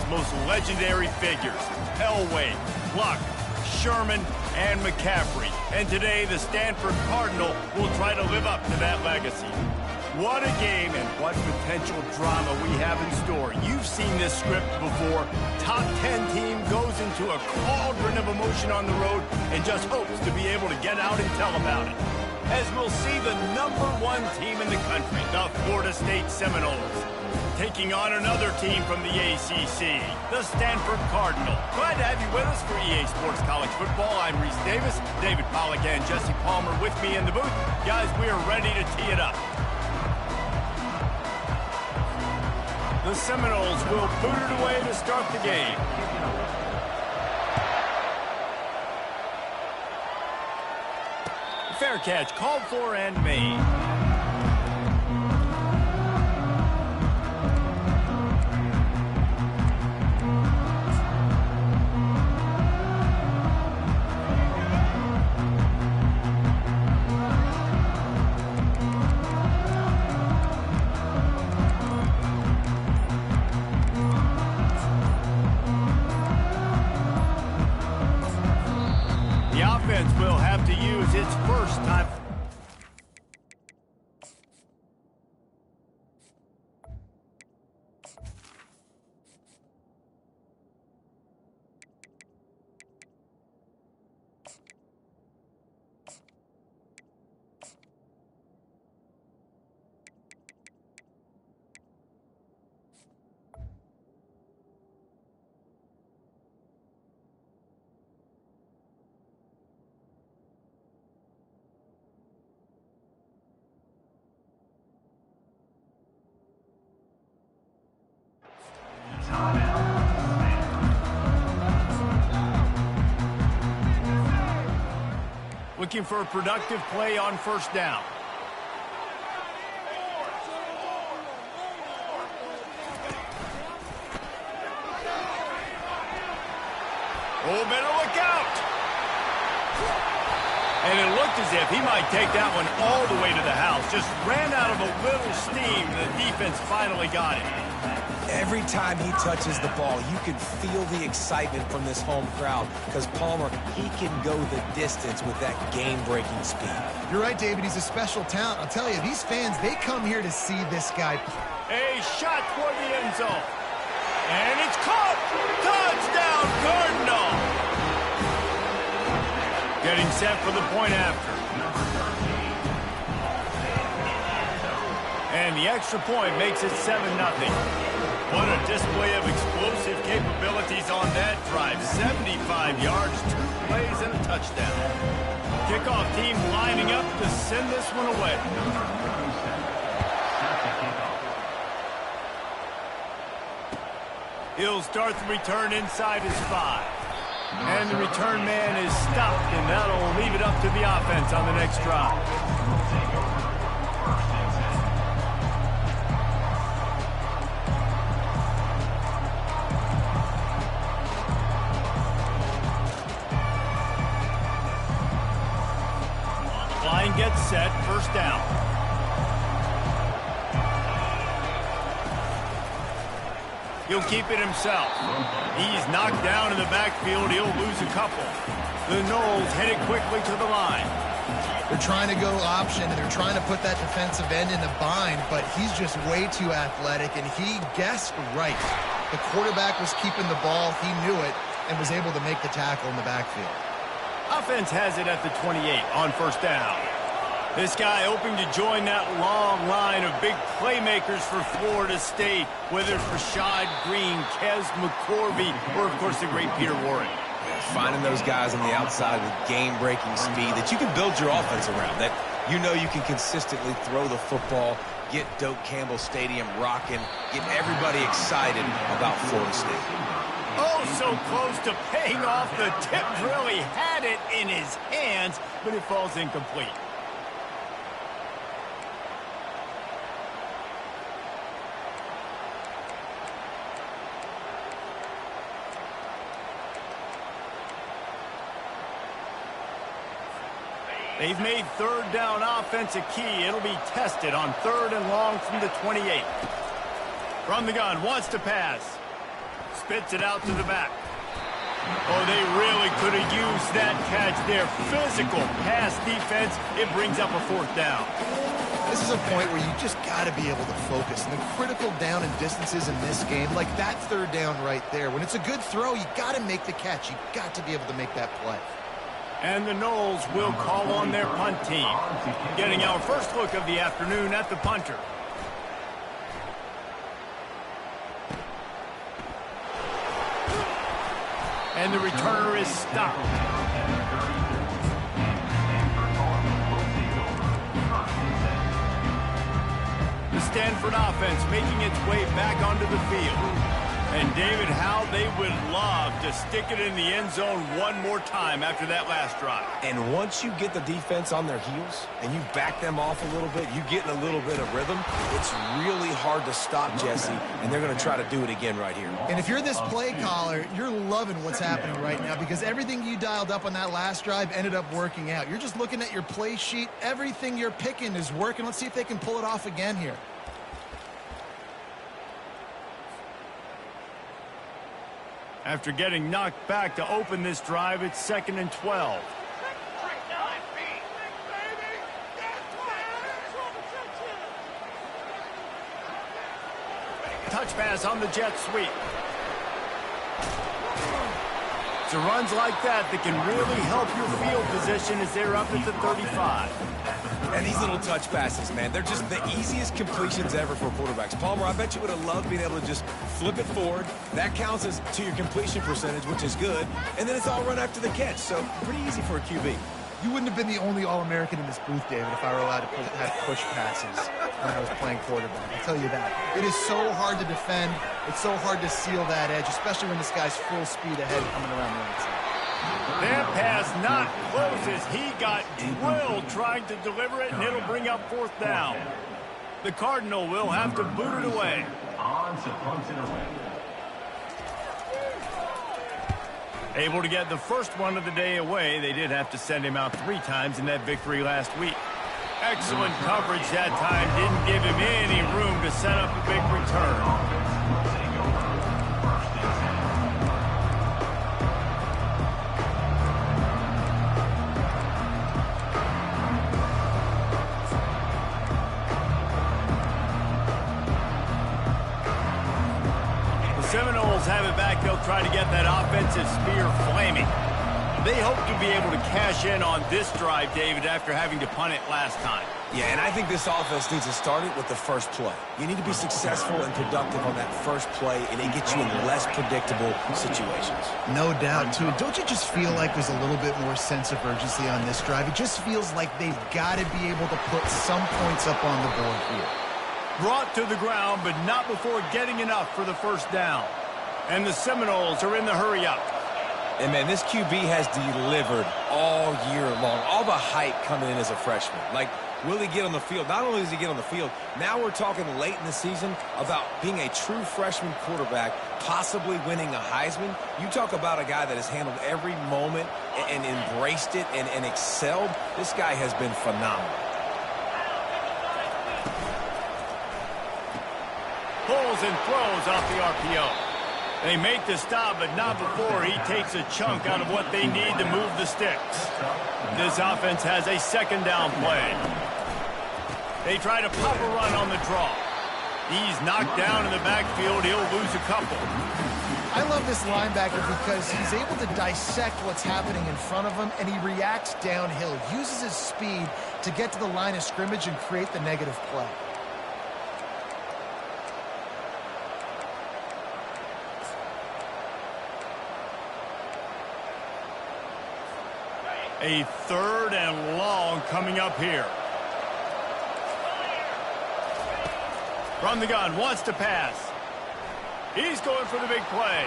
most legendary figures: Elway, Luck, Sherman, and McCaffrey. And today, the Stanford Cardinal will try to live up to that legacy. What a game and what potential drama we have in store. You've seen this script before. Top 10 team goes into a cauldron of emotion on the road and just hopes to be able to get out and tell about it. As we'll see the #1 team in the country, the Florida State Seminoles, taking on another team from the ACC, the Stanford Cardinal. Glad to have you with us for EA Sports College Football. I'm Reese Davis, David Pollack and Jesse Palmer with me in the booth. Guys, we are ready to tee it up. The Seminoles will boot it away to start the game. Fair catch, called for and made. Will have to use its first time. Looking for a productive play on first down. Oh, better look out! And it looked as if he might take that one all the way to the house. Just ran out of a little steam. The defense finally got it. Every time he touches the ball, you can feel the excitement from this home crowd because Palmer, he can go the distance with that game-breaking speed. You're right, David. He's a special talent. I'll tell you, these fans, they come here to see this guy. A shot toward the end zone. And it's caught! Touchdown, Cardinal! Getting set for the point after. And the extra point makes it 7-0. What a display of explosive capabilities on that drive. 75 yards, 2 plays, and a touchdown. Kickoff team lining up to send this one away. He'll start the return inside his 5. And the return man is stopped, and that'll leave it up to the offense on the next drive. Line gets set, first down. He'll keep it himself. He's knocked down in the backfield. He'll lose a couple. The Noles head it quickly to the line. They're trying to go option, and they're trying to put that defensive end in a bind, but he's just way too athletic, and he guessed right. The quarterback was keeping the ball. He knew it and was able to make the tackle in the backfield. Offense has it at the 28 on first down. This guy hoping to join that long line of big playmakers for Florida State, whether it's Rashad Green, Kez McCorvey, or, of course, the great Peter Warren. Finding those guys on the outside with game-breaking speed that you can build your offense around, that you know you can consistently throw the football, get Doak Campbell Stadium rocking, get everybody excited about Florida State. Oh, so close to paying off. The tip really had it in his hands, but it falls incomplete. They've made third down offense a key. It'll be tested on 3rd and long from the 28. From the gun, wants to pass. spits it out to the back. Oh, they really could have used that catch there. Physical pass defense. It brings up a 4th down. This is a point where you just got to be able to focus. And the critical down and distances in this game, like that 3rd down right there. When it's a good throw, you got to make the catch. You got to be able to make that play. And the Noles will call on their punt team. Getting our first look of the afternoon at the punter. And the returner is stopped. The Stanford offense making its way back onto the field. And, David, how they would love to stick it in the end zone one more time after that last drive. And once you get the defense on their heels and you back them off a little bit, you get in a little bit of rhythm, it's really hard to stop, Jesse, and they're going to try to do it again right here. And if you're this play caller, you're loving what's happening right now because everything you dialed up on that last drive ended up working out. You're just looking at your play sheet. Everything you're picking is working. Let's see if they can pull it off again here. After getting knocked back to open this drive, it's 2nd and 12. Touch pass on the jet sweep. It's the runs like that can really help your field position as they're up at the 35. And these little touch passes, man, they're just the easiest completions ever for quarterbacks. Palmer, I bet you would have loved being able to just flip it forward. That counts as to your completion percentage, which is good. And then it's all run after the catch, so pretty easy for a QB. You wouldn't have been the only All-American in this booth, David, if I were allowed to have push passes when I was playing quarterback. I'll tell you that. It is so hard to defend. It's so hard to seal that edge, especially when this guy's full speed ahead coming around the inside. That pass not close as he got drilled trying to deliver it, and it'll bring up 4th down. The Cardinal will have to boot it away. Able to get the first one of the day away. They did have to send him out 3 times in that victory last week. Excellent coverage that time. Didn't give him any room to set up a big return. Seminoles have it back. They'll try to get that offensive spear flaming. They hope to be able to cash in on this drive, David, after having to punt it last time. Yeah, and I think this offense needs to start it with the first play. You need to be successful and productive on that first play, and it gets you in less predictable situations. No doubt, too. Don't you just feel like there's a little bit more sense of urgency on this drive? It just feels like they've got to be able to put some points up on the board here. Brought to the ground, but not before getting enough for the first down. And the Seminoles are in the hurry-up. And, man, this QB has delivered all year long. All the hype coming in as a freshman. Like, will he get on the field? Not only does he get on the field, now we're talking late in the season about being a true freshman quarterback, possibly winning a Heisman. You talk about a guy that has handled every moment and embraced it and excelled. This guy has been phenomenal. Pulls and throws off the RPO. They make the stop, but not before he takes a chunk out of what they need to move the sticks. This offense has a 2nd down play. They try to pop a run on the draw. He's knocked down in the backfield. He'll lose a couple. I love this linebacker because he's able to dissect what's happening in front of him, and he reacts downhill, uses his speed to get to the line of scrimmage and create the negative play. A 3rd and long coming up here. From the gun, wants to pass. He's going for the big play.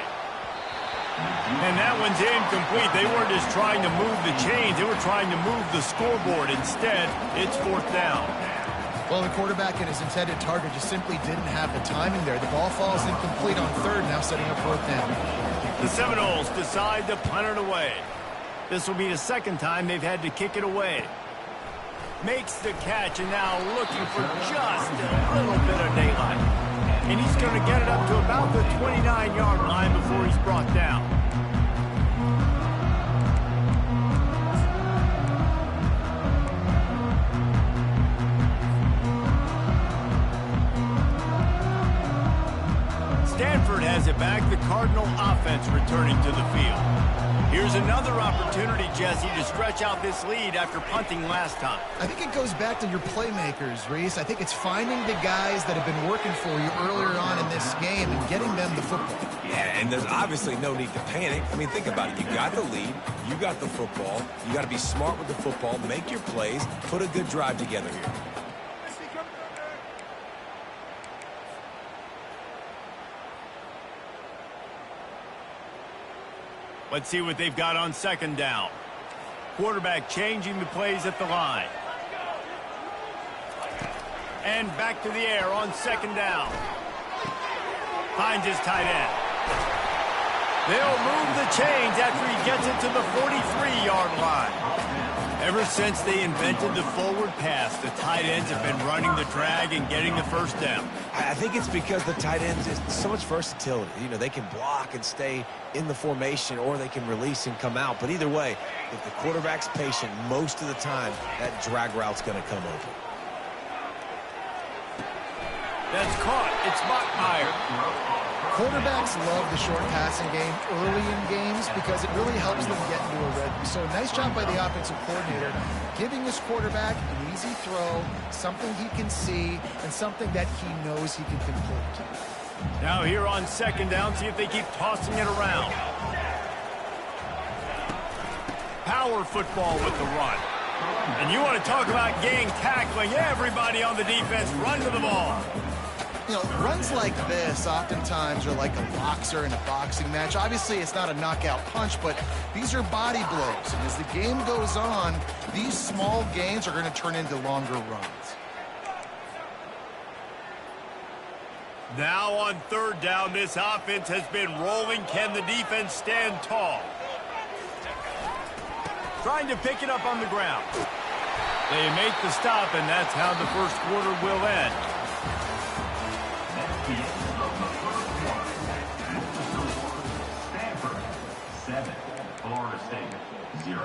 And that one's incomplete. They weren't just trying to move the chains. They were trying to move the scoreboard. Instead, it's 4th down. Well, the quarterback and his intended target just simply didn't have the timing there. The ball falls incomplete on 3rd, now setting up 4th down. The Seminoles decide to punt it away. This will be the 2nd time they've had to kick it away. Makes the catch and now looking for just a little bit of daylight. And he's going to get it up to about the 29-yard line before brought down. Stanford has it back. The Cardinal offense returning to the field. Here's another opportunity, Jesse, to stretch out this lead after punting last time. I think it goes back to your playmakers, Reese. I think it's finding the guys that have been working for you earlier on in this game and getting them the football. Yeah, and there's obviously no need to panic. I mean, think about it. You got the lead. You got the football. You got to be smart with the football, make your plays, put a good drive together here. Let's see what they've got on second down. Quarterback changing the plays at the line. And back to the air on second down. Finds his tight end. They'll move the chains after he gets it to the 43-yard line. Ever since they invented the forward pass, the tight ends have been running the drag and getting the first down. I think it's because the tight ends is so much versatility. You know, they can block and stay in the formation, or they can release and come out. But either way, if the quarterback's patient, most of the time, that drag route's going to come open. That's caught. It's Bachmeier. Quarterbacks love the short passing game early in games because it really helps them get into a rhythm. So nice job by the offensive coordinator, giving his quarterback an easy throw, something he can see, and something that he knows he can complete. Now here on second down, see if they keep tossing it around. Power football with the run. And you want to talk about gang tackling. Everybody on the defense run to the ball. You know, runs like this oftentimes are like a boxer in a boxing match. Obviously, it's not a knockout punch, but these are body blows. And as the game goes on, these small gains are going to turn into longer runs. Now on third down, this offense has been rolling. Can the defense stand tall? Trying to pick it up on the ground. They make the stop, and that's how the first quarter will end. Stanford 7, Florida State 0.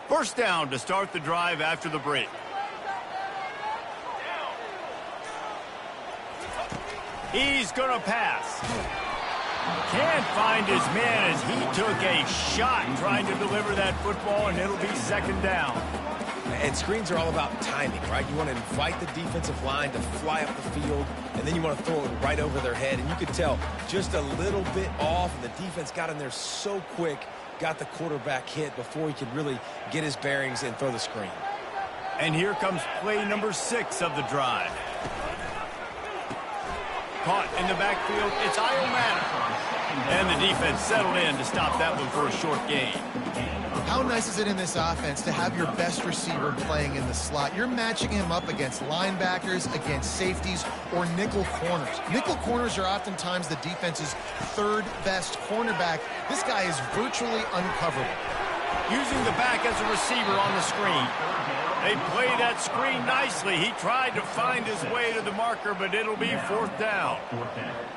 First down to start the drive after the break. He's going to pass. Can't find his man as he took a shot trying to deliver that football, and it'll be second down. And screens are all about timing, right? You want to invite the defensive line to fly up the field, and then you want to throw it right over their head. And you could tell just a little bit off, and the defense got in there so quick, got the quarterback hit before he could really get his bearings and throw the screen. And here comes play number 6 of the drive. Caught in the backfield, it's Iomanna. And the defense settled in to stop that one for a short gain. How nice is it in this offense to have your best receiver playing in the slot? You're matching him up against linebackers, against safeties, or nickel corners. Nickel corners are oftentimes the defense's third best cornerback. This guy is virtually uncoverable. Using the back as a receiver on the screen. They play that screen nicely. He tried to find his way to the marker, but it'll be fourth down.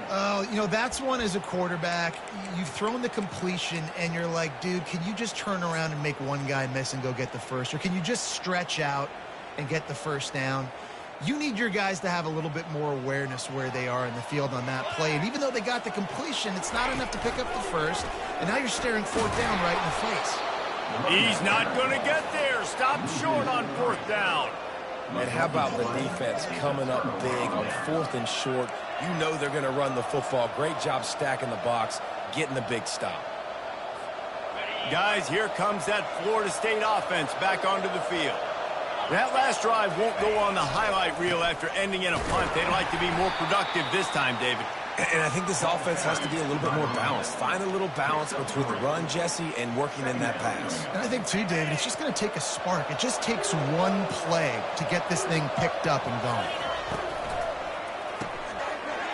Oh, you know, that's one as a quarterback. You've thrown the completion, and you're like, dude, can you just turn around and make one guy miss and go get the first? Or can you just stretch out and get the first down? You need your guys to have a little bit more awareness where they are in the field on that play. And even though they got the completion, it's not enough to pick up the first. And now you're staring fourth down right in the face. He's not going to get there. Stop short on fourth down. And how about the defense coming up big on fourth and short? You know they're going to run the football. Great job stacking the box, getting the big stop. Guys, here comes that Florida State offense back onto the field. That last drive won't go on the highlight reel after ending in a punt. They'd like to be more productive this time, David. And I think this offense has to be a little bit more balanced. Find a little balance between the run, Jesse, and working in that pass. And I think, too, David, it's just going to take a spark. It just takes one play to get this thing picked up and going.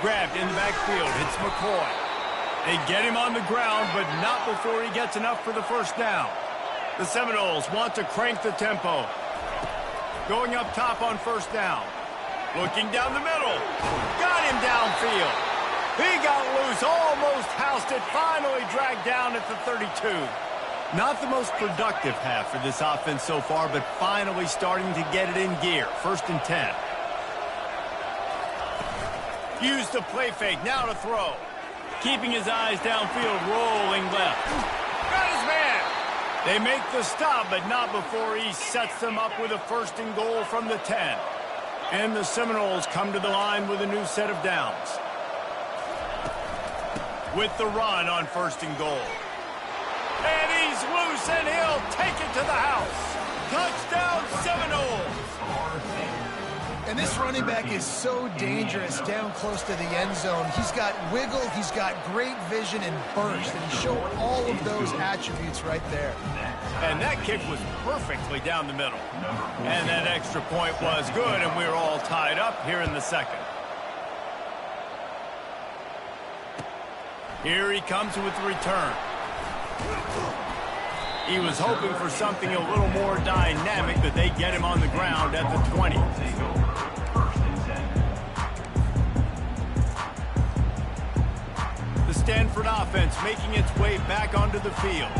Grabbed in the backfield. It's McCoy. They get him on the ground, but not before he gets enough for the first down. The Seminoles want to crank the tempo. Going up top on first down. Looking down the middle. Got him downfield. He got loose, almost housed it, finally dragged down at the 32. Not the most productive half for this offense so far, but finally starting to get it in gear. 1st and 10. Use the play fake, now to throw. Keeping his eyes downfield, rolling left. Got his man. They make the stop, but not before he sets them up with a 1st and goal from the 10. And the Seminoles come to the line with a new set of downs. With the run on 1st and goal. And he's loose, and he'll take it to the house. Touchdown, Seminoles! And this running back is so dangerous down close to the end zone. He's got wiggle, he's got great vision and burst, and he showed all of those attributes right there. And that kick was perfectly down the middle. And that extra point was good, and we're all tied up here in the second. Here he comes with the return. He was hoping for something a little more dynamic, but they get him on the ground at the 20. The Stanford offense making its way back onto the field.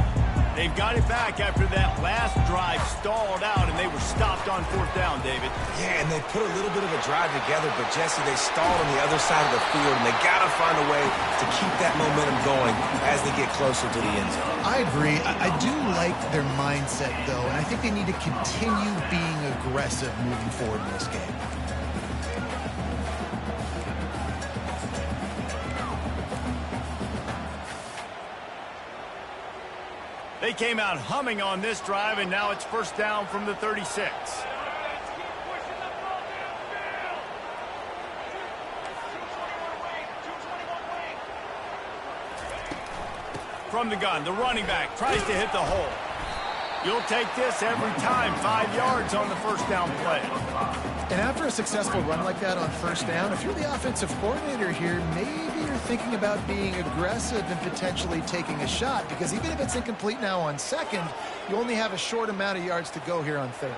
They've got it back after that last drive stalled out, and they were stopped on 4th down, David. Yeah, and they put a little bit of a drive together, but, Jesse, they stalled on the other side of the field, and they got to find a way to keep that momentum going as they get closer to the end zone. I agree. I do like their mindset, though, and I think they need to continue being aggressive moving forward in this game. They came out humming on this drive, and now it's 1st down from the 36. From the gun, the running back tries to hit the hole. You'll take this every time. 5 yards on the 1st down play. And after a successful run like that on 1st down, if you're the offensive coordinator here, maybe you're thinking about being aggressive and potentially taking a shot, because even if it's incomplete now on 2nd, you only have a short amount of yards to go here on 3rd.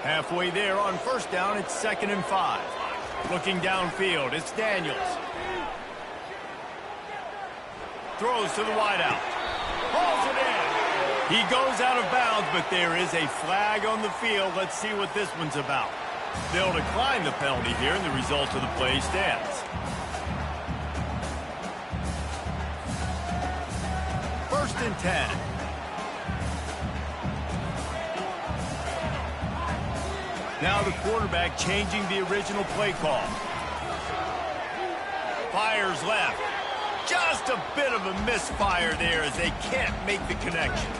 Halfway there on 1st down, it's 2nd and 5. Looking downfield, it's Daniels. Throws to the wideout. Hauls it in. He goes out of bounds, but there is a flag on the field. Let's see what this one's about. They'll decline the penalty here, and the result of the play stands. 1st and 10. Now the quarterback changing the original play call. Fires left. Just a bit of a misfire there as they can't make the connection.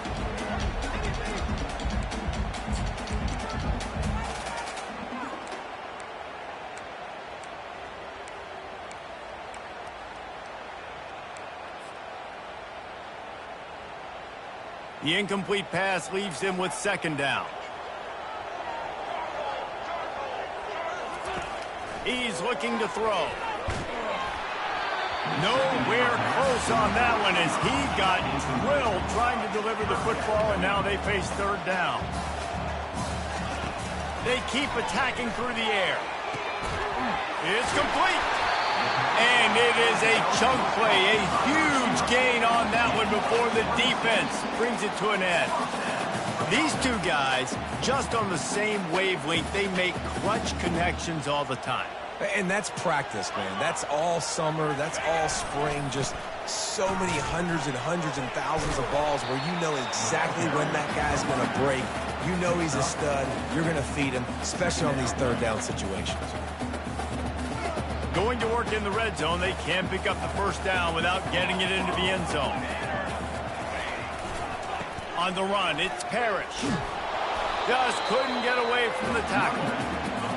The incomplete pass leaves him with 2nd down. He's looking to throw. Nowhere close on that one as he got drilled trying to deliver the football, and now they face 3rd down. They keep attacking through the air. It's complete. And it is a chunk play, a huge gain on that one before the defense brings it to an end. These two guys, just on the same wavelength, they make clutch connections all the time. And that's practice, man. That's all summer. That's all spring. Just so many hundreds and thousands of balls where you know exactly when that guy's going to break. You know he's a stud. You're going to feed him, especially on these 3rd down situations. Going to work in the red zone, they can't pick up the 1st down without getting it into the end zone. On the run, it's Parrish. Just couldn't get away from the tackle.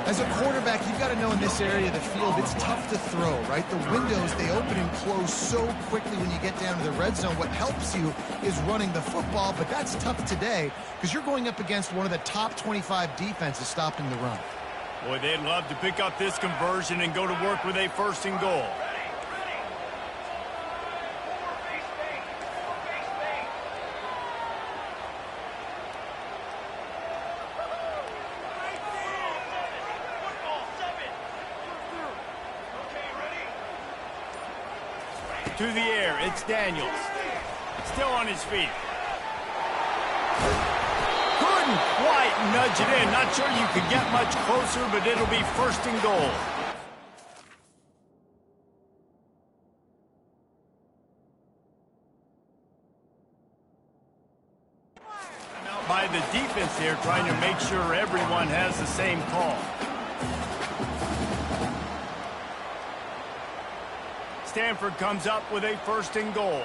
As a quarterback, you've got to know in this area of the field, it's tough to throw, right? The windows, they open and close so quickly when you get down to the red zone. What helps you is running the football, but that's tough today because you're going up against one of the top 25 defenses stopping the run. Boy, they'd love to pick up this conversion and go to work with a 1st and goal. To the air, it's Daniels. Still on his feet. Couldn't quite nudge it in. Not sure you could get much closer, but it'll be first and goal. By the defense here, trying to make sure everyone has the same call. Stanford comes up with a first and goal.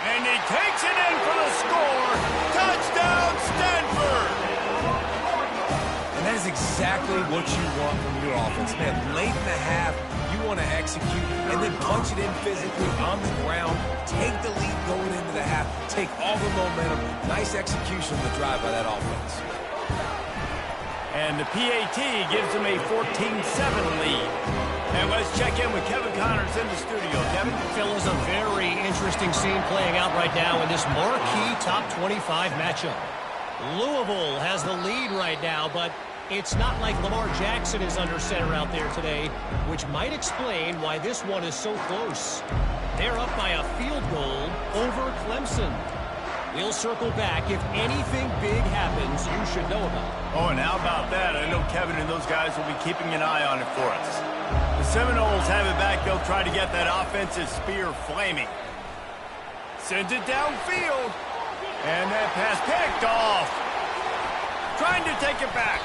And he takes it in for the score. Touchdown, Stanford! And that is exactly what you want from your offense, man. Late in the half, you want to execute and then punch it in physically on the ground. Take the lead going into the half. Take all the momentum. Nice execution of the drive by that offense. And the PAT gives them a 14-7 lead. And let's check in with Kevin Connors in the studio. Kevin? Phil, is a very interesting scene playing out right now in this marquee top 25 matchup. Louisville has the lead right now, but it's not like Lamar Jackson is under center out there today, which might explain why this one is so close. They're up by a field goal over Clemson. We'll circle back. If anything big happens, you should know about it. Oh, and how about that? I know Kevin and those guys will be keeping an eye on it for us. The Seminoles have it back. They'll try to get that offensive spear flaming. Sends it downfield. And that pass picked off. Trying to take it back.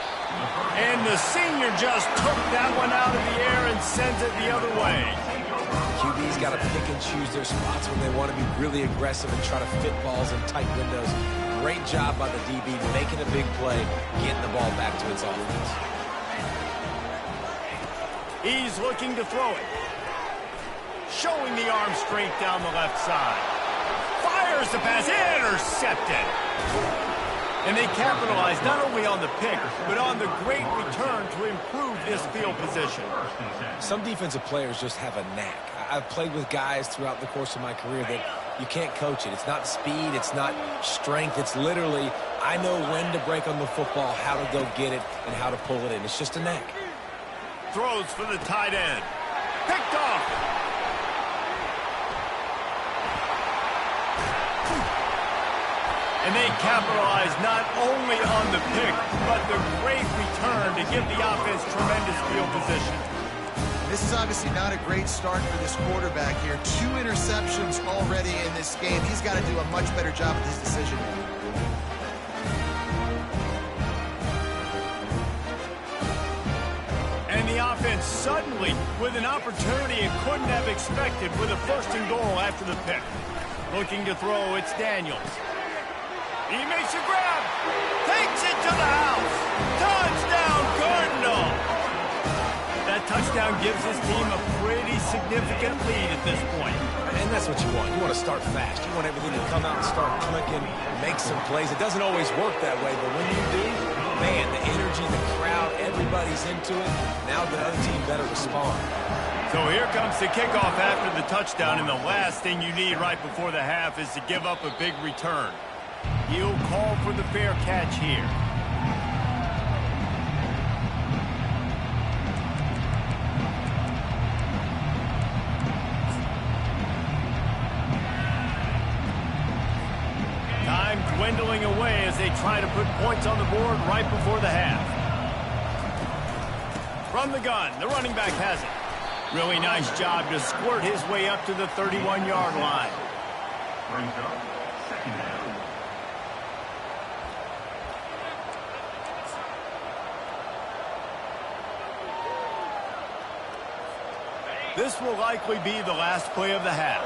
And the senior just took that one out of the air and sends it the other way. QB's got to pick and choose their spots when they want to be really aggressive and try to fit balls in tight windows. Great job by the DB making a big play, getting the ball back to its offense. He's looking to throw it. Showing the arm strength down the left side. Fires the pass, intercepted. And they capitalize not only on the pick, but on the great return to improve this field position. Some defensive players just have a knack. I've played with guys throughout the course of my career that you can't coach it. It's not speed, it's not strength. It's literally, I know when to break on the football, how to go get it, and how to pull it in. It's just a knack. Throws for the tight end. Picked off. And they capitalize not only on the pick, but the great return to give the offense tremendous field position. This is obviously not a great start for this quarterback here. 2 interceptions already in this game. He's got to do a much better job with his decision making. And the offense suddenly with an opportunity it couldn't have expected with a first and goal after the pick. Looking to throw, it's Daniels. He makes a grab, takes it to the house. Touchdown, Cardinal. That touchdown gives his team a pretty significant lead at this point. And that's what you want. You want to start fast. You want everything to come out and start clicking, make some plays. It doesn't always work that way, but when you do, man, the energy, the crowd, everybody's into it. Now the other team better respond. So here comes the kickoff after the touchdown, and the last thing you need right before the half is to give up a big return. He'll call for the fair catch here. Time dwindling away as they try to put points on the board right before the half. From the gun, the running back has it. Really nice job to squirt his way up to the 31-yard line. Brings up second down. This will likely be the last play of the half.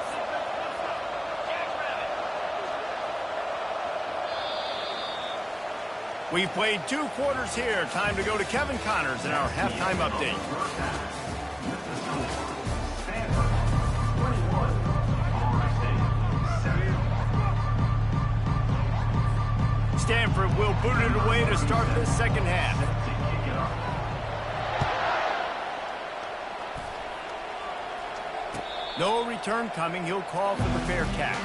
We've played 2 quarters here. Time to go to Kevin Connors in our halftime update. Stanford, 21. Florida State, 7. Stanford will boot it away to start this second half. No return coming. He'll call for the fair catch.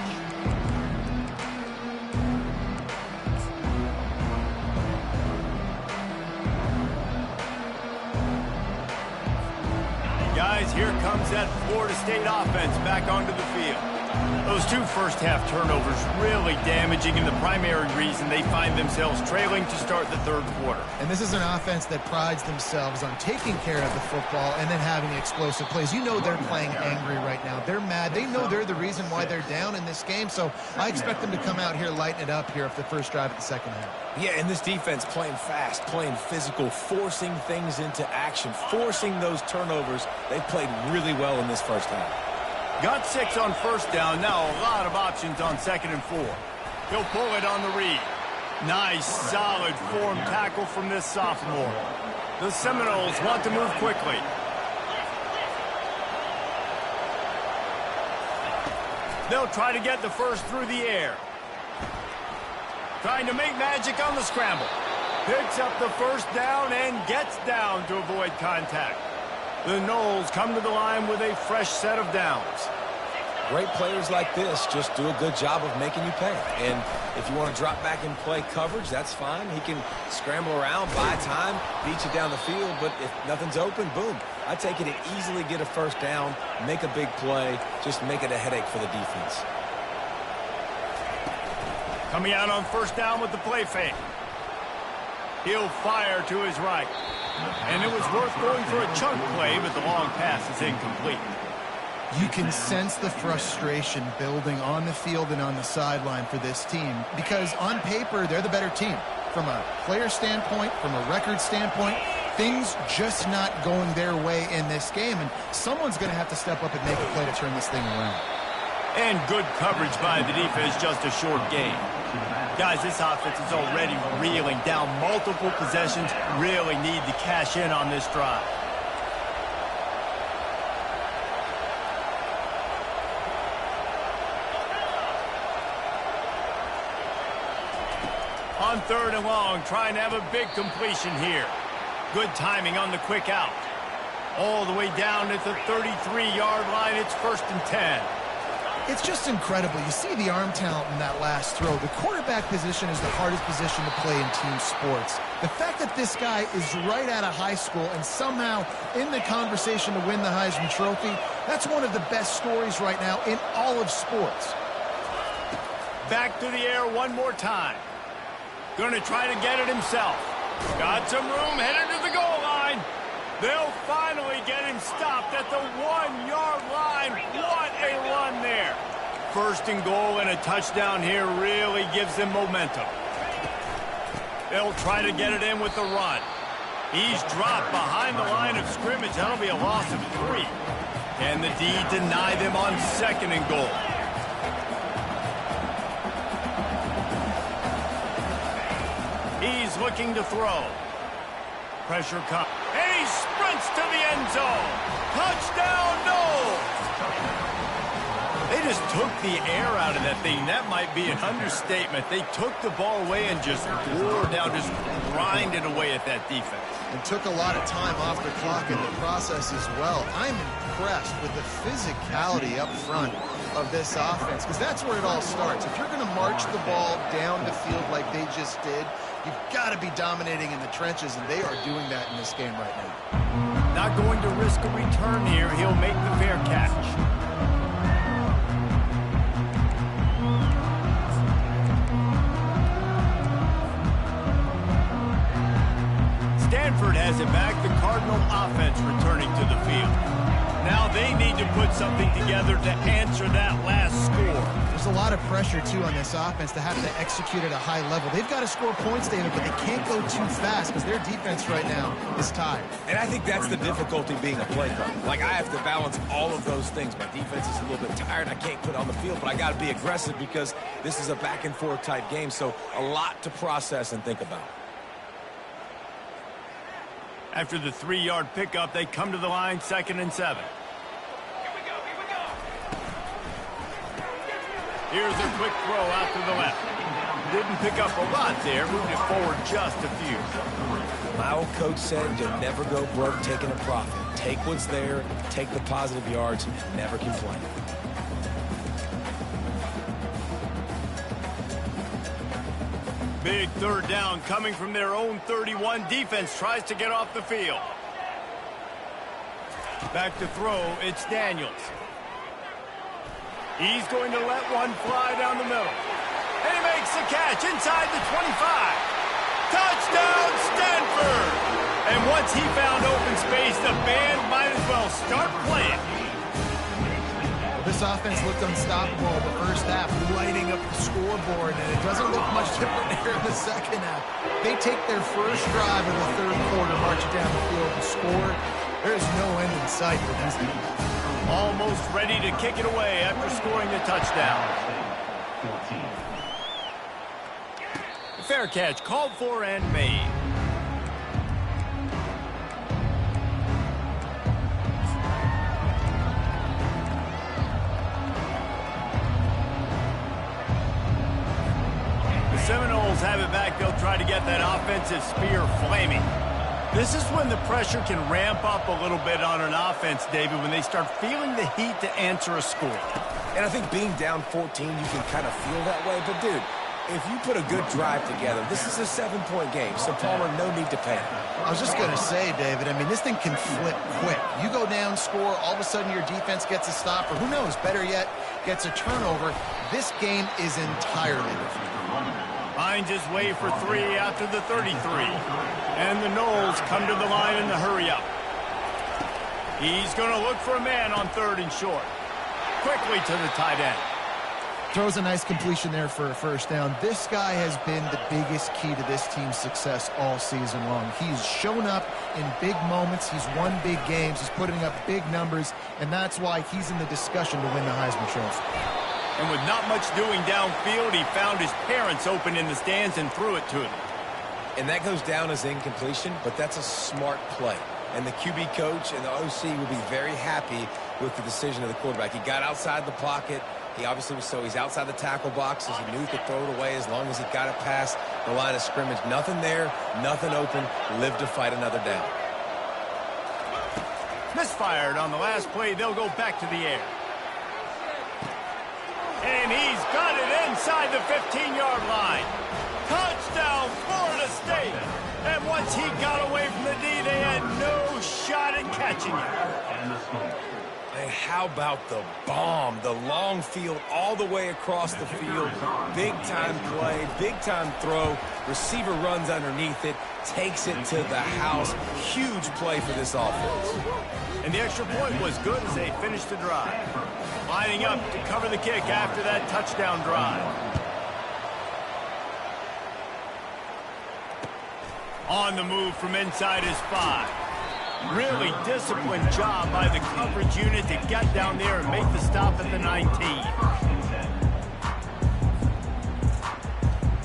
as here comes that Florida State offense back onto the field. Those two first-half turnovers really damaging and the primary reason they find themselves trailing to start the third quarter. And this is an offense that prides themselves on taking care of the football and then having explosive plays. You know they're playing angry right now. They're mad. They know they're the reason why they're down in this game, so I expect them to come out here, lighten it up here for the first drive of the second half. Yeah, and this defense playing fast, playing physical, forcing things into action, forcing those turnovers. They've played really well in this first half. Got 6 on first down. Now a lot of options on 2nd and 4. He'll pull it on the read. Nice, solid form tackle from this sophomore. The Seminoles want to move quickly. They'll try to get the first through the air. Trying to make magic on the scramble. Picks up the first down and gets down to avoid contact. The Noles come to the line with a fresh set of downs. Great players like this just do a good job of making you pay. And if you want to drop back and play coverage, that's fine. He can scramble around, buy time, beat you down the field. But if nothing's open, boom. I take it to easily get a first down, make a big play, just make it a headache for the defense. Coming out on first down with the play fake. He'll fire to his right. And it was worth going for a chunk play, but the long pass is incomplete. You can sense the frustration building on the field and on the sideline for this team because on paper, they're the better team. From a player standpoint, from a record standpoint, things just not going their way in this game, and someone's going to have to step up and make a play to turn this thing around. And good coverage by the defense, just a short gain. Guys, this offense is already reeling down multiple possessions. Really need to cash in on this drive. On 3rd and long, trying to have a big completion here. Good timing on the quick out. All the way down at the 33-yard line, it's 1st and 10. It's just incredible. You see the arm talent in that last throw. The quarterback position is the hardest position to play in team sports. The fact that this guy is right out of high school and somehow in the conversation to win the Heisman Trophy, that's one of the best stories right now in all of sports. Back to the air one more time. Going to try to get it himself. Got some room, headed to the goal line. They'll finally get him stopped at the 1-yard line. What a run there. 1st and goal and a touchdown here really gives them momentum. They'll try to get it in with the run. He's dropped behind the line of scrimmage. That'll be a loss of 3. Can the D deny them on 2nd and goal? He's looking to throw. Pressure comes. And he sprints to the end zone. Touchdown, no! They just took the air out of that thing. That might be an understatement. They took the ball away and just wore down, just grinded away at that defense. And took a lot of time off the clock in the process as well. I'm impressed with the physicality up front of this offense because that's where it all starts. If you're going to march the ball down the field like they just did, you've got to be dominating in the trenches, and they are doing that in this game right now. Not going to risk a return here. He'll make the fair catch. Stanford has it back. The Cardinal offense returning to the field. Now they need to put something together to answer that last score. There's a lot of pressure, too, on this offense to have to execute at a high level. They've got to score points, David, but they can't go too fast because their defense right now is tired. And I think that's the difficulty being a play caller. Like, I have to balance all of those things. My defense is a little bit tired. I can't put on the field, but I got to be aggressive because this is a back-and-forth type game, so a lot to process and think about. After the 3-yard pickup, they come to the line, 2nd and 7. Here's a quick throw out to the left. Didn't pick up a lot there, moved it forward just a few. My old coach said you never go broke taking a profit. Take what's there, take the positive yards, never complain. Big 3rd down coming from their own 31. Defense tries to get off the field. Back to throw, it's Daniels. He's going to let one fly down the middle. And he makes the catch inside the 25. Touchdown, Stanford! And once he found open space, the band might as well start playing. This offense looked unstoppable in the first half, lighting up the scoreboard, and it doesn't look much different here in the second half. They take their first drive in the third quarter, march it down the field and score. There is no end in sight for these teams. Almost ready to kick it away after scoring the touchdown. Fair catch, called for and made. Seminoles have it back. They'll try to get that offensive spear flaming. This is when the pressure can ramp up a little bit on an offense, David, when they start feeling the heat to answer a score. And I think being down 14, you can kind of feel that way. But, dude, if you put a good drive together, this is a 7-point game. So, Palmer, no need to panic. I was just going to say, David, I mean, this thing can flip quick. You go down, score, all of a sudden your defense gets a stop, or who knows, better yet, gets a turnover. This game is entirely different. Finds his way for 3 after the 33. And the Noles come to the line in the hurry-up. He's going to look for a man on 3rd and short. Quickly to the tight end. Throws a nice completion there for a first down. This guy has been the biggest key to this team's success all season long. He's shown up in big moments. He's won big games. He's putting up big numbers, and that's why he's in the discussion to win the Heisman Trophy. And with not much doing downfield, he found his parents open in the stands and threw it to them. And that goes down as incompletion, but that's a smart play. And the QB coach and the OC will be very happy with the decision of the quarterback. He got outside the pocket. He obviously was he's outside the tackle boxes. He knew he could throw it away as long as he got it past the line of scrimmage. Nothing there, nothing open. Live to fight another down. Misfired on the last play. They'll go back to the air. And he's got it inside the 15-yard line. Touchdown, Florida State. And once he got away from the D, they had no shot at catching him. And how about the bomb? The long field all the way across the field. Big-time play, big-time throw. Receiver runs underneath it, takes it to the house. Huge play for this offense. And the extra point was good as they finished the drive. Lining up to cover the kick after that touchdown drive. On the move from inside his 5. Really disciplined job by the coverage unit to get down there and make the stop at the 19.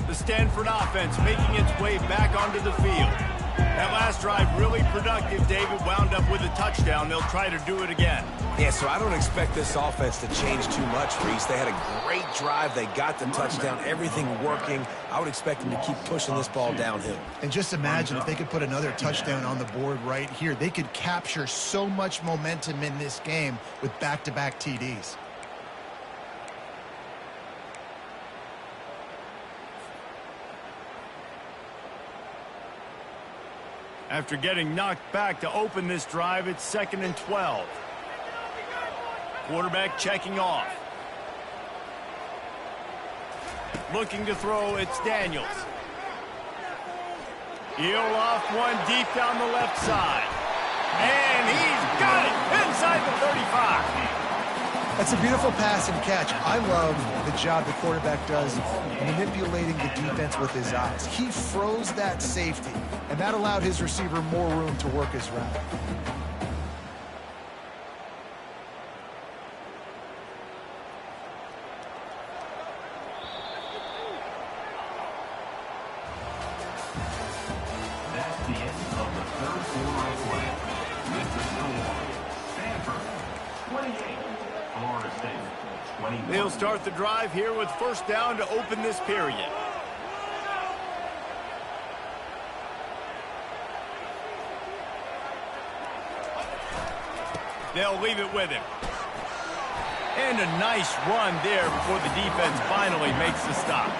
The Stanford offense making its way back onto the field. That last drive really productive. David wound up with a touchdown. They'll try to do it again. Yeah, so I don't expect this offense to change too much, Reese. They had a great drive. They got the touchdown. Everything working. I would expect them to keep pushing this ball downhill. And just imagine if they could put another touchdown on the board right here. They could capture so much momentum in this game with back-to-back TDs. After getting knocked back to open this drive, it's 2nd and 12. Quarterback checking off. Looking to throw, it's Daniels. He'll off one deep down the left side. And he's got it inside the 35. That's a beautiful pass and catch. I love the job the quarterback does manipulating the defense with his eyes. He froze that safety, and that allowed his receiver more room to work his route. That's the end of the third quarter of play. With the score, Stanford 28, Florida State 21. They'll start the drive here with first down to open this period. They'll leave it with him. And a nice run there before the defense finally makes the stop.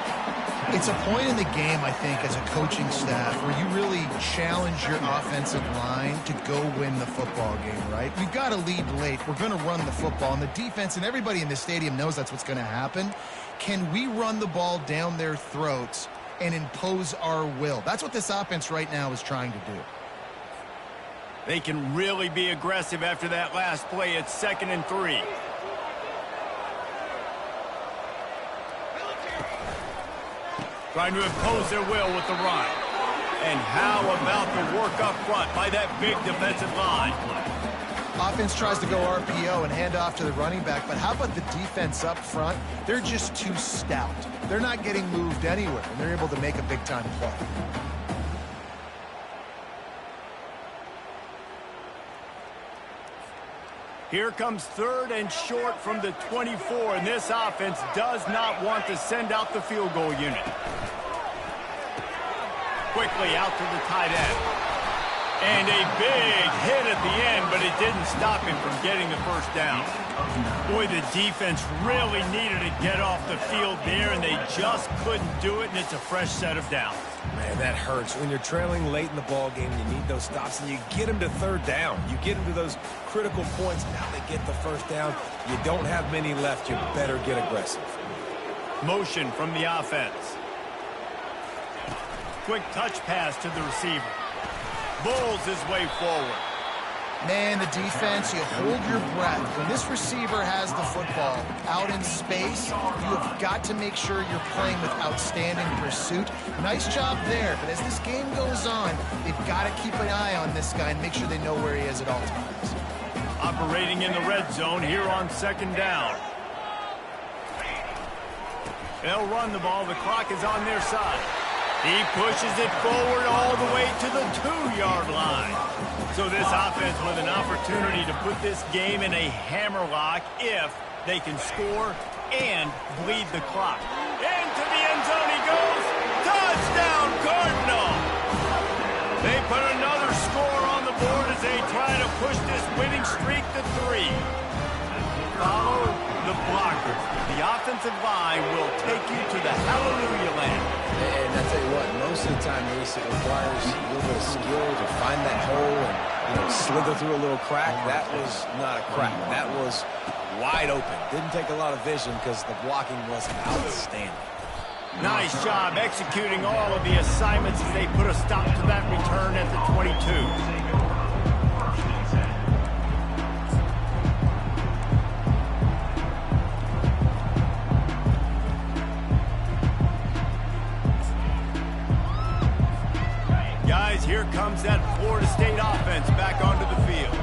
It's a point in the game, I think, as a coaching staff where you really challenge your offensive line to go win the football game, right? We've got to lead late. We're going to run the football, and the defense and everybody in the stadium knows that's what's going to happen. Can we run the ball down their throats and impose our will? That's what this offense right now is trying to do. They can really be aggressive after that last play. It's 2nd and 3. Trying to impose their will with the run. And how about the work up front by that big defensive line? Offense tries to go RPO and hand off to the running back, but how about the defense up front? They're just too stout. They're not getting moved anywhere, and they're able to make a big-time play. Here comes 3rd and short from the 24, and this offense does not want to send out the field goal unit. Quickly out to the tight end. And a big hit at the end, but it didn't stop him from getting the first down. Boy, the defense really needed to get off the field there, and they just couldn't do it, and it's a fresh set of downs. Man, that hurts. When you're trailing late in the ball game, you need those stops, and you get them to 3rd down. You get them to those critical points. Now they get the first down. You don't have many left. You better get aggressive. Motion from the offense. Quick touch pass to the receiver. Bulls his way forward. Man, the defense, you hold your breath. When this receiver has the football out in space, you have got to make sure you're playing with outstanding pursuit. Nice job there, but as this game goes on, they've got to keep an eye on this guy and make sure they know where he is at all times. Operating in the red zone here on 2nd down. They'll run the ball. The clock is on their side. He pushes it forward all the way to the 2-yard line. So this offense with an opportunity to put this game in a hammerlock if they can score and bleed the clock. Into the end zone he goes. Touchdown, Cardinal! They put another score on the board as they try to push this winning streak to 3. Follow the blockers. The offensive line will take you to the hallelujah land. And I tell you what, most of the time, Reese, it requires a little bit of skill to find that hole and slither through a little crack. That was not a crack. That was wide open. Didn't take a lot of vision because the blocking was outstanding. Nice job executing all of the assignments as they put a stop to that return at the 22. Guys, here comes that Florida State offense back onto the field.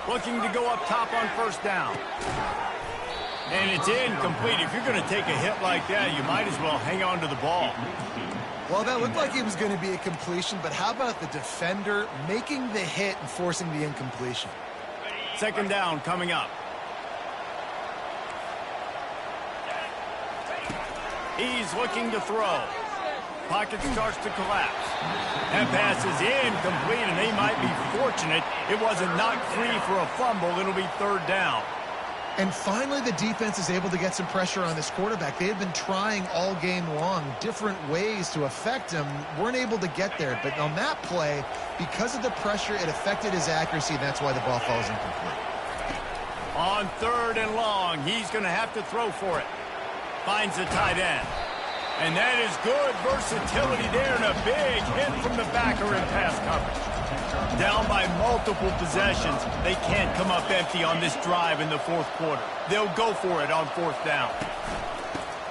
Looking to go up top on 1st down. And it's incomplete. If you're going to take a hit like that, you might as well hang on to the ball. Well, that looked like it was going to be a completion, but how about the defender making the hit and forcing the incompletion? 2nd down coming up. He's looking to throw. Pocket starts to collapse. That pass is incomplete, and they might be fortunate it wasn't knocked free for a fumble. It'll be 3rd down. And finally, the defense is able to get some pressure on this quarterback. They had been trying all game long different ways to affect him. Weren't able to get there. But on that play, because of the pressure, it affected his accuracy, and that's why the ball falls incomplete. On 3rd and long, he's going to have to throw for it. Finds the tight end. And that is good versatility there, and a big hit from the backer in pass coverage. Down by multiple possessions, they can't come up empty on this drive in the 4th quarter. They'll go for it on 4th down.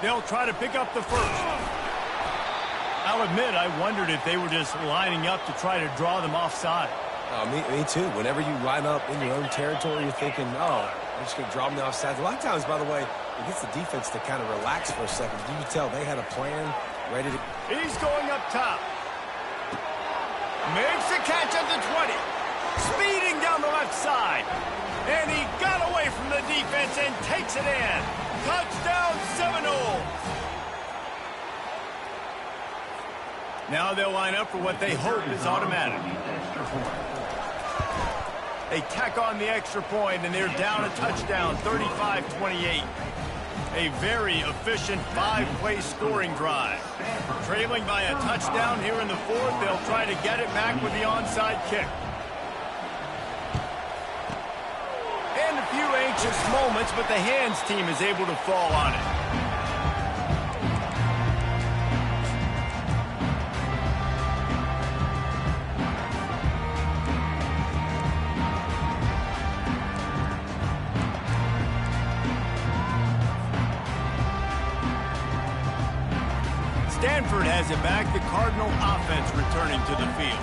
They'll try to pick up the 1st. I'll admit, I wondered if they were just lining up to try to draw them offside. Me too. Whenever you line up in your own territory, you're thinking, oh, I'm just going to draw them offside. A lot of times, by the way, it gets the defense to kind of relax for a second. You can tell they had a plan ready to... He's going up top. Makes the catch at the 20. Speeding down the left side. And he got away from the defense and takes it in. Touchdown, Seminoles. Now they'll line up for what they hope is automatic. They tack on the extra point, and they're down a touchdown, 35-28. A very efficient 5-play scoring drive. Trailing by a touchdown here in the fourth, they'll try to get it back with the onside kick. And a few anxious moments, but the hands team is able to fall on it. Stanford has it back, the Cardinal offense returning to the field.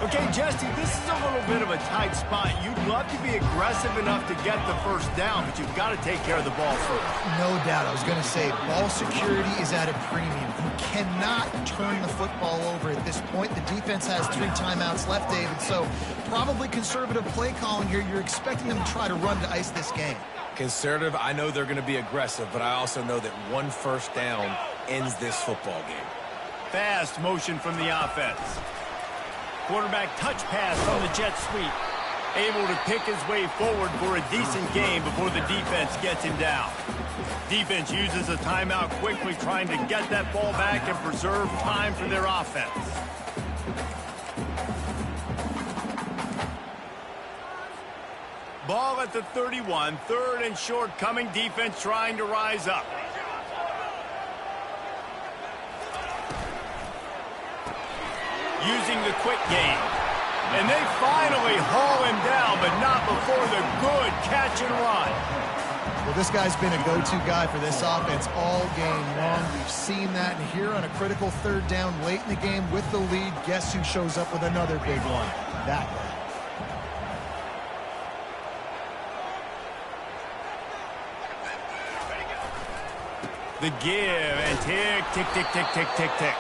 Okay, Jesse, this is a little bit of a tight spot. You'd love to be aggressive enough to get the first down, but you've got to take care of the ball first. No doubt. I was going to say, ball security is at a premium. You cannot turn the football over at this point. The defense has 3 timeouts left, David, so probably conservative play calling here. You're expecting them to try to run to ice this game. Conservative, I know they're going to be aggressive, but I also know that 1 first down ends this football game. Fast motion from the offense. Quarterback touch pass from the jet sweep. Able to pick his way forward for a decent game before the defense gets him down. Defense uses a timeout quickly, trying to get that ball back and preserve time for their offense. Ball at the 31, 3rd and short coming. Defense trying to rise up. Using the quick game. And they finally haul him down, but not before the good catch and run. Well, this guy's been a go-to guy for this offense all game long. We've seen that, and here on a critical 3rd down late in the game with the lead, guess who shows up with another big one? That guy. The give, and tick, tick, tick, tick, tick, tick, tick.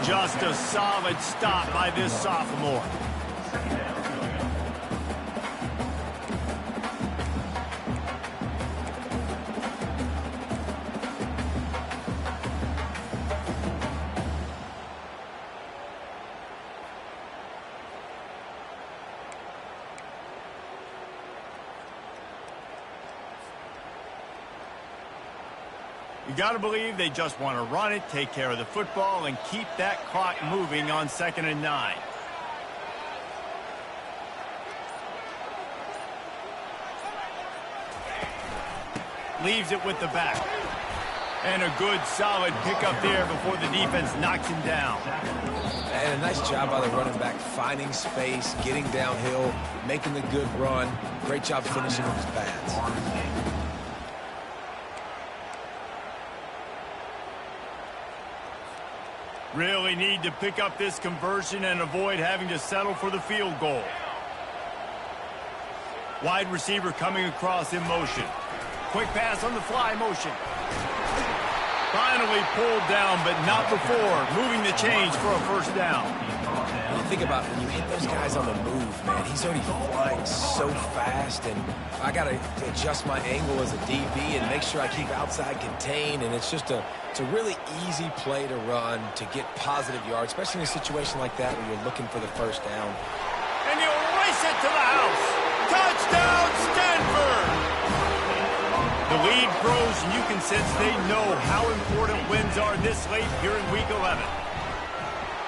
Just a solid stop by this sophomore. You got to believe they just want to run it, take care of the football, and keep that clock moving on 2nd and 9. Leaves it with the back. And a good, solid pickup there before the defense knocks him down. And a nice job by the running back, finding space, getting downhill, making the good run. Great job finishing with his pads. Really need to pick up this conversion and avoid having to settle for the field goal. Wide receiver coming across in motion. Quick pass on the fly motion. Finally pulled down, but not before. Moving the chains for a first down. When you think about when you hit those guys on the move, man, he's already flying so fast, and I got to adjust my angle as a DB and make sure I keep outside contained, and it's just it's a really easy play to run to get positive yards, especially in a situation like that where you're looking for the first down. And he'll race it to the house. Touchdown, Stanford! The lead grows, and you can sense they know how important wins are this late here in Week 11.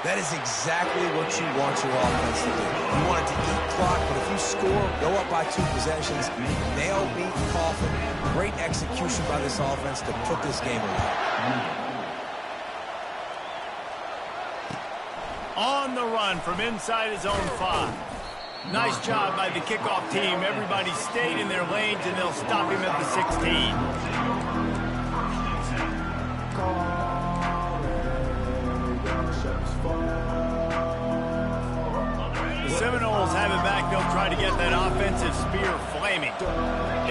That is exactly what you want your offense to do. You want it to eat clock, but if you score, go up by 2 possessions, nail, beat, coffin. Great execution by this offense to put this game away. On the run from inside his own 5. Nice job by the kickoff team. Everybody stayed in their lanes, and they'll stop him at the 16. The Seminoles have it back. They'll try to get that offensive spear flaming.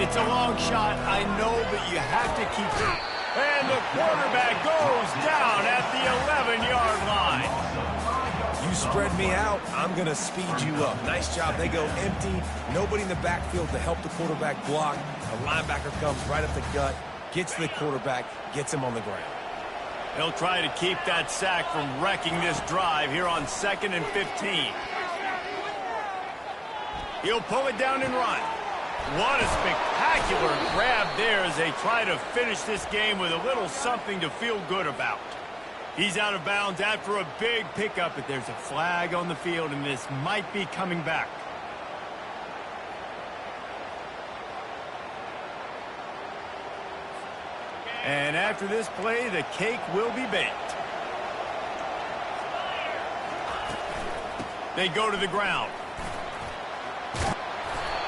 It's a long shot, I know, but you have to keep it. And the quarterback goes down at the 11-yard line. You spread me out, I'm going to speed you up. Nice job. They go empty. Nobody in the backfield to help the quarterback block. The linebacker comes right up the gut, gets to the quarterback, gets him on the ground. They'll try to keep that sack from wrecking this drive here on 2nd and 15. He'll pull it down and run. What a spectacular grab there as they try to finish this game with a little something to feel good about. He's out of bounds after a big pickup, but there's a flag on the field, and this might be coming back. And after this play, the cake will be baked. They go to the ground.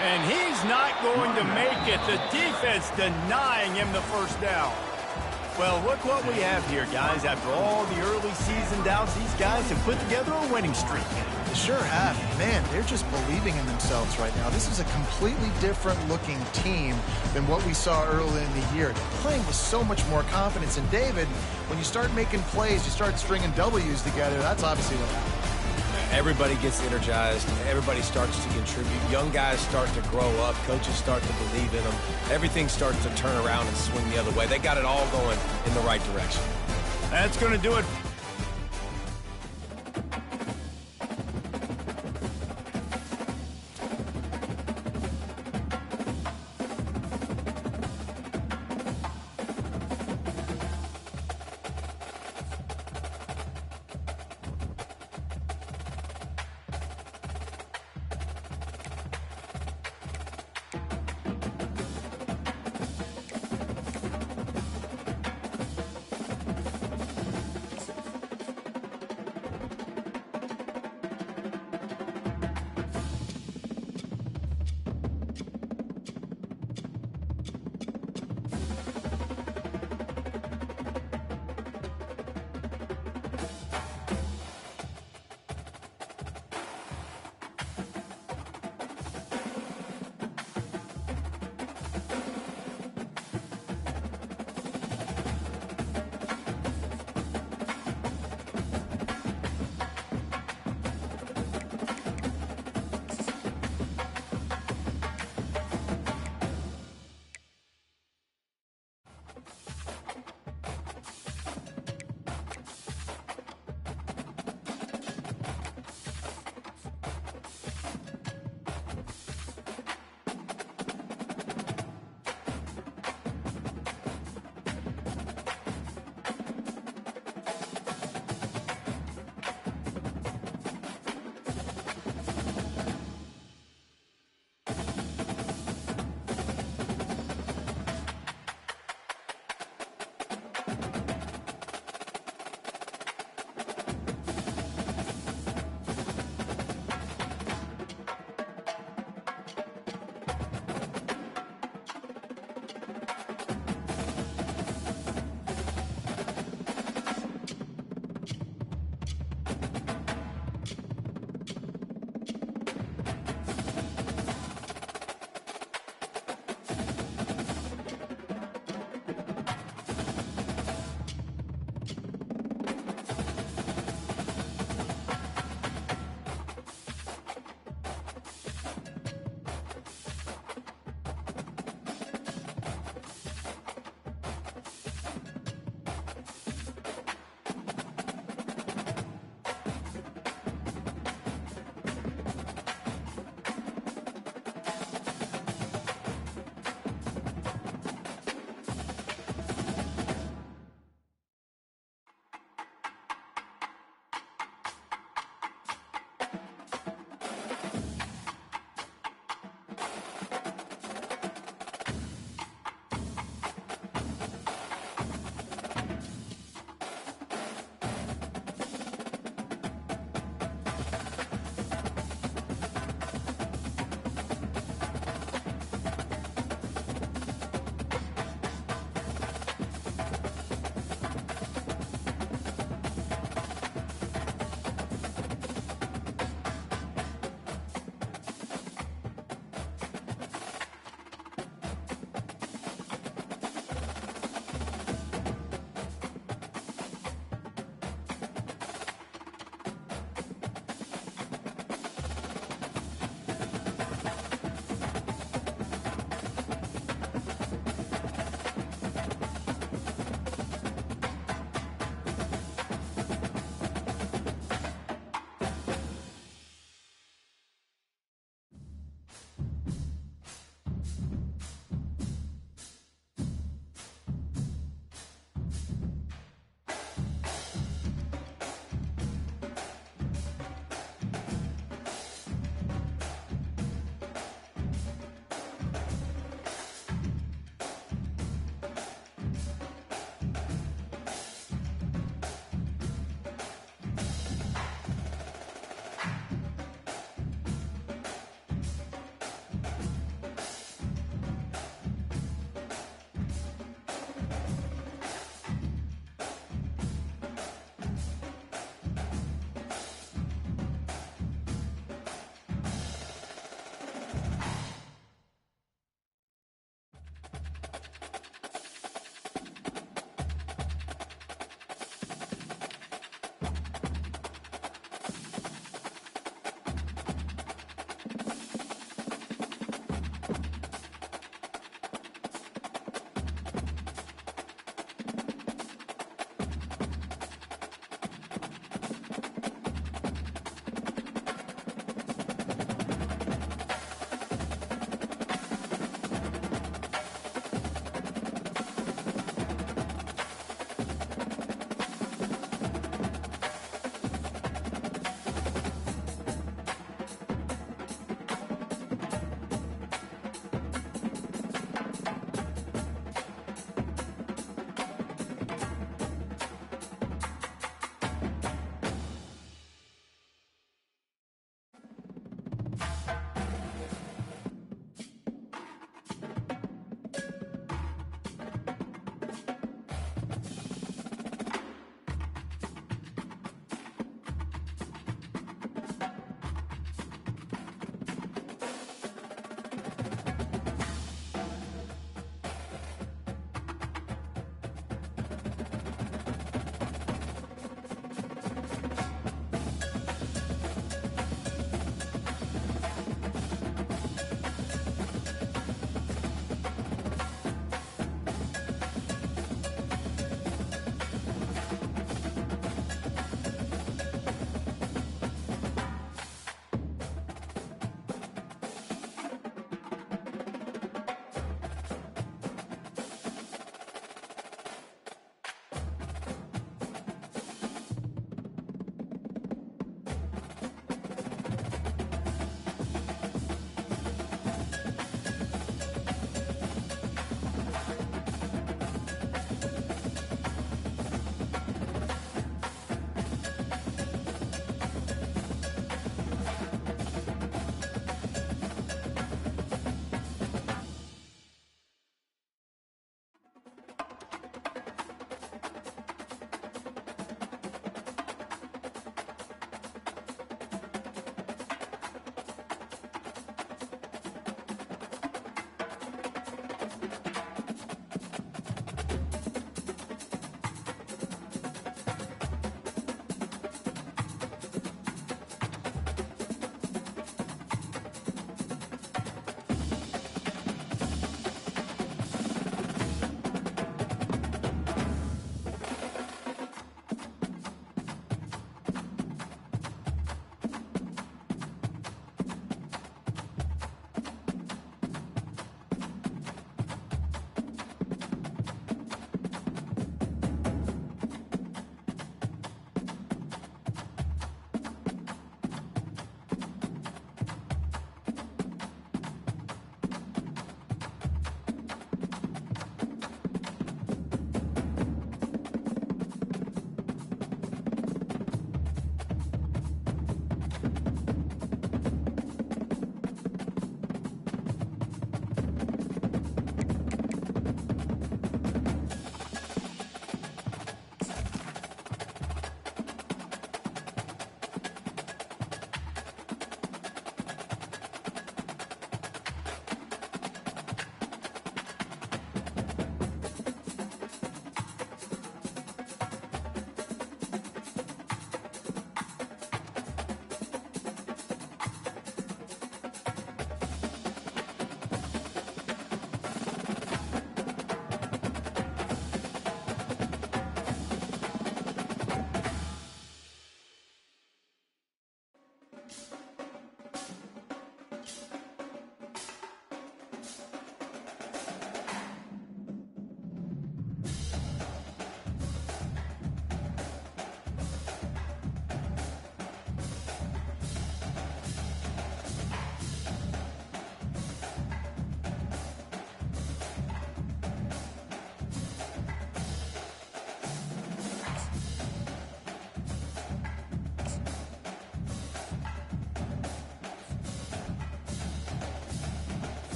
And he's not going to make it. The defense denying him the first down. Well, look what we have here, guys. After all the early season doubts, these guys have put together a winning streak. They sure have. Man, they're just believing in themselves right now. This is a completely different looking team than what we saw early in the year. They're playing with so much more confidence. And David, when you start making plays, you start stringing W's together, that's obviously what happens. Everybody gets energized. Everybody starts to contribute. Young guys start to grow up. Coaches start to believe in them. Everything starts to turn around and swing the other way. They got it all going in the right direction. That's going to do it.